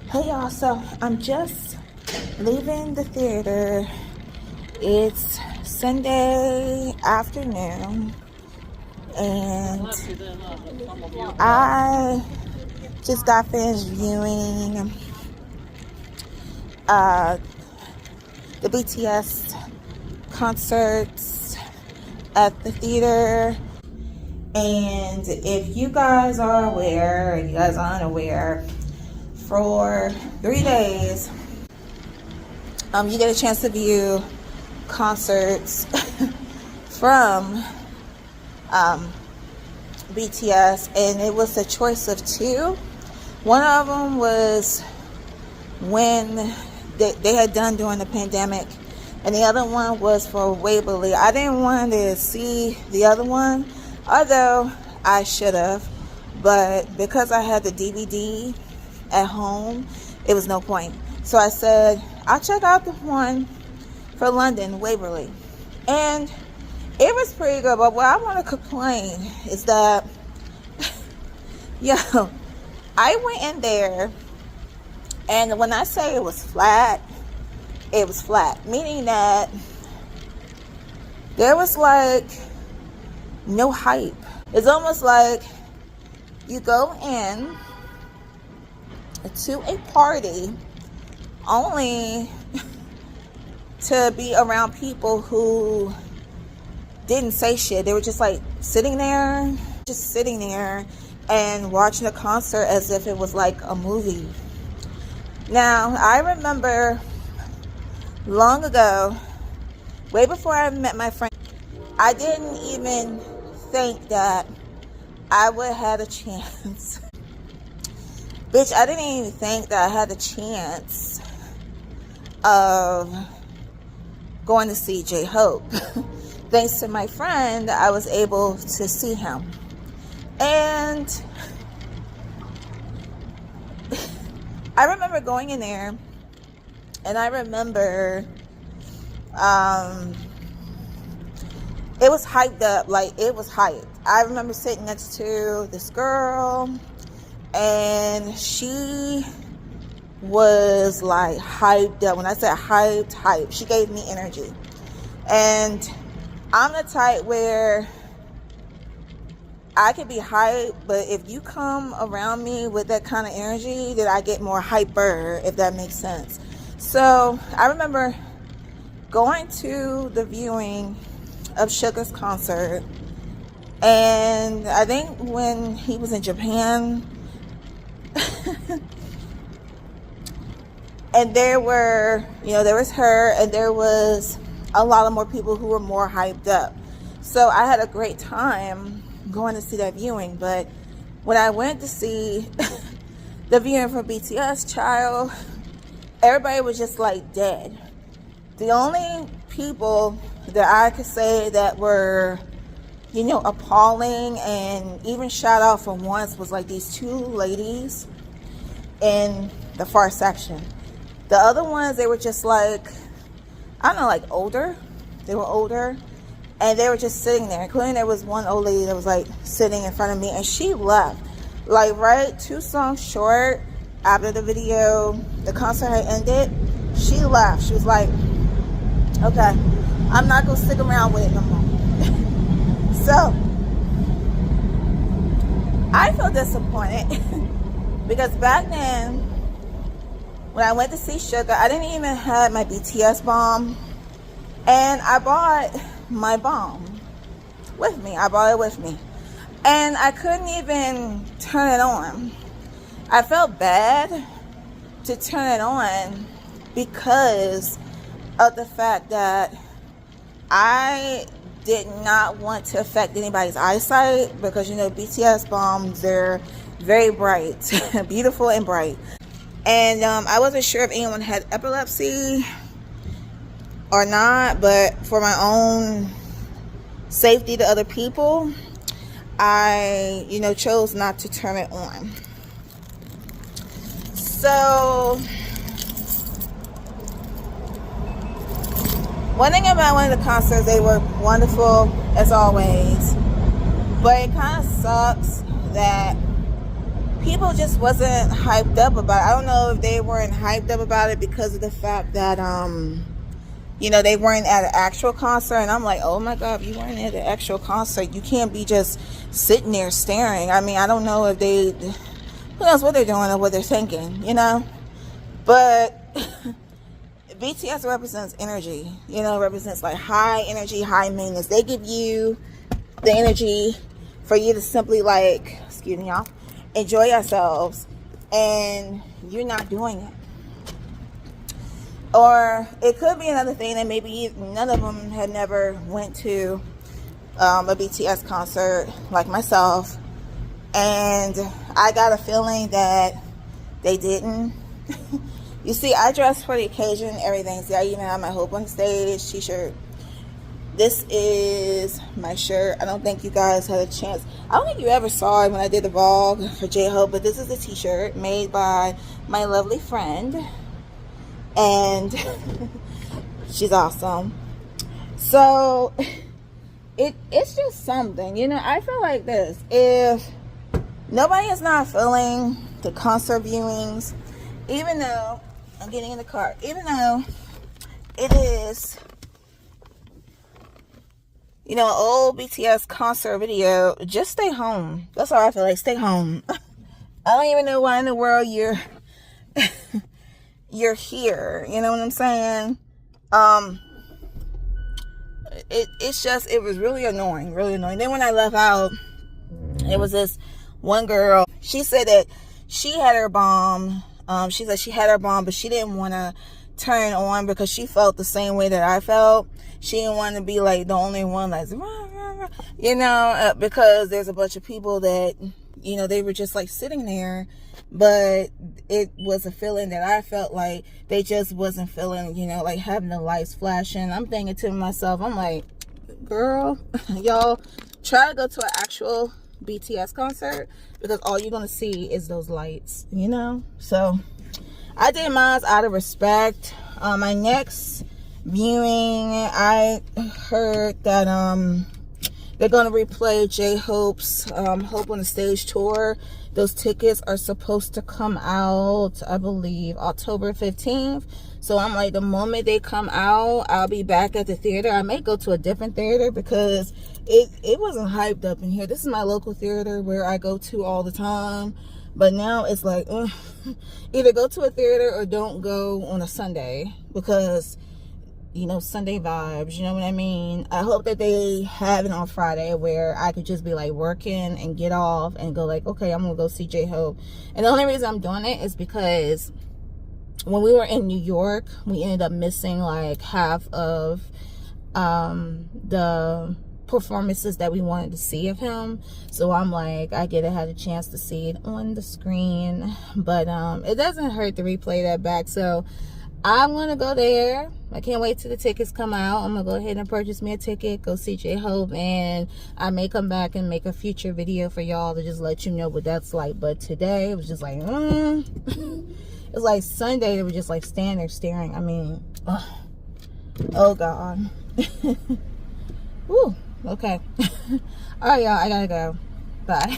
Hey y'all, so I'm just leaving the theater. It's Sunday afternoon and I just got finished viewing the BTS concerts at the theater. And if you guys are aware, or you guys aren't aware, for 3 days, you get a chance to view concerts from BTS, and it was a choice of two. One of them was when they had done during the pandemic, and the other one was for Weberly. I didn't want to see the other one, although I should have, but because I had the DVD at home, it was no point. So I said, I'll check out the one for London, Weberly. And it was pretty good, but what I want to complain is that, I went in there, and when I say it was flat, meaning that there was like no hype. It's almost like you go in to a party only to be around people who didn't say shit. They were just like sitting there and watching a concert as if it was like a movie. Now, I remember long ago, way before I met my friend, I didn't even think that I would have a chance. Bitch, I didn't even think that I had the chance of going to see J-Hope. Thanks to my friend, I was able to see him. And I remember going in there, and I remember it was hyped up, like it was hyped. I remember sitting next to this girl, and she was like hyped up. When I said hyped, she gave me energy. And I'm the type where I could be hyped, but if you come around me with that kind of energy, then I get more hyper, if that makes sense. So I remember going to the viewing of SUGA'S concert, and I think when he was in Japan, and there was her, and there was a lot of more people who were more hyped up. So I had a great time going to see that viewing. But when I went to see the viewing for BTS, child, everybody was just like dead. The only people that I could say that were, appalling and even shout out for once was like these two ladies in the far section. The other ones, they were just like, I don't know, like older. They were older, and they were just sitting there, including there was one old lady that was like sitting in front of me, and she left like right 2 songs short after the concert had ended. She left. She was like, okay, I'm not gonna stick around with it no more. So I feel disappointed because back then when I went to see Suga, I didn't even have my BTS bomb, and I bought my bomb with me. I brought it with me, and I couldn't even turn it on. I felt bad to turn it on because of the fact that I did not want to affect anybody's eyesight, because BTS bombs, they're very bright, beautiful and bright. And I wasn't sure if anyone had epilepsy or not, but for my own safety to other people, I chose not to turn it on. So one thing about one of the concerts, they were wonderful as always, but it kind of sucks that people just wasn't hyped up about it. I don't know if they weren't hyped up about it because of the fact that you know, they weren't at an actual concert. And I'm like, oh my god, if you weren't at an actual concert, you can't be just sitting there staring. I mean, I don't know if they, who knows what they're doing or what they're thinking, you know. But BTS represents energy, you know, represents like high energy, high maintenance. They give you the energy for you to simply, like, excuse me y'all, enjoy yourselves, and you're not doing it. Or it could be another thing that maybe none of them had never went to a BTS concert like myself, and I got a feeling that they didn't. You see, I dressed for the occasion, everything. See, I even have my Hope on Stage t-shirt. This is my shirt. I don't think you guys had a chance. I don't think you ever saw it when I did the vlog for J-Hope, but this is a t-shirt made by my lovely friend, and she's awesome. So it's just something, you know. I feel like this: if nobody is not feeling the concert viewings, even though I'm getting in the car, even though it is, you know, an old BTS concert video, just stay home. That's how I feel like. Stay home. I don't even know why in the world you're you're here. You know what I'm saying? It's just, it was really annoying, really annoying. Then when I left out, it was this one girl. She said that she had her bomb. She said she had her bomb, but she didn't want to turn on because she felt the same way that I felt. She didn't want to be like the only one that's, you know, because there's a bunch of people that, you know, they were just like sitting there, but it was a feeling that I felt like they just wasn't feeling, you know, like having the lights flashing. I'm thinking to myself, I'm like, girl, y'all try to go to an actual BTS concert, because all you're gonna see is those lights, you know. So I did mine out of respect. My next viewing, I heard that they're gonna replay J-Hope's Hope on the Stage tour. Those tickets are supposed to come out, I believe, October 15th. So I'm like, the moment they come out, I'll be back at the theater. I may go to a different theater because it wasn't hyped up in here. This is my local theater where I go to all the time. But now it's like, either go to a theater or don't go on a Sunday, because, you know, Sunday vibes, you know what I mean? I hope that they have it on Friday where I could just be like working and get off and go like, okay, I'm gonna go see J-Hope. And the only reason I'm doing it is because when we were in New York, we ended up missing like half of the performances that we wanted to see of him. So I'm like, I had a chance to see it on the screen, but it doesn't hurt to replay that back. So I'm gonna go there. I can't wait till the tickets come out. I'm gonna go ahead and purchase me a ticket, go see J-Hope, and I may come back and make a future video for y'all to just let you know what that's like. But today it was just like it was like Sunday, they were just like standing there staring. I mean, oh god. Woo. Okay. All right, y'all, I gotta go. Bye.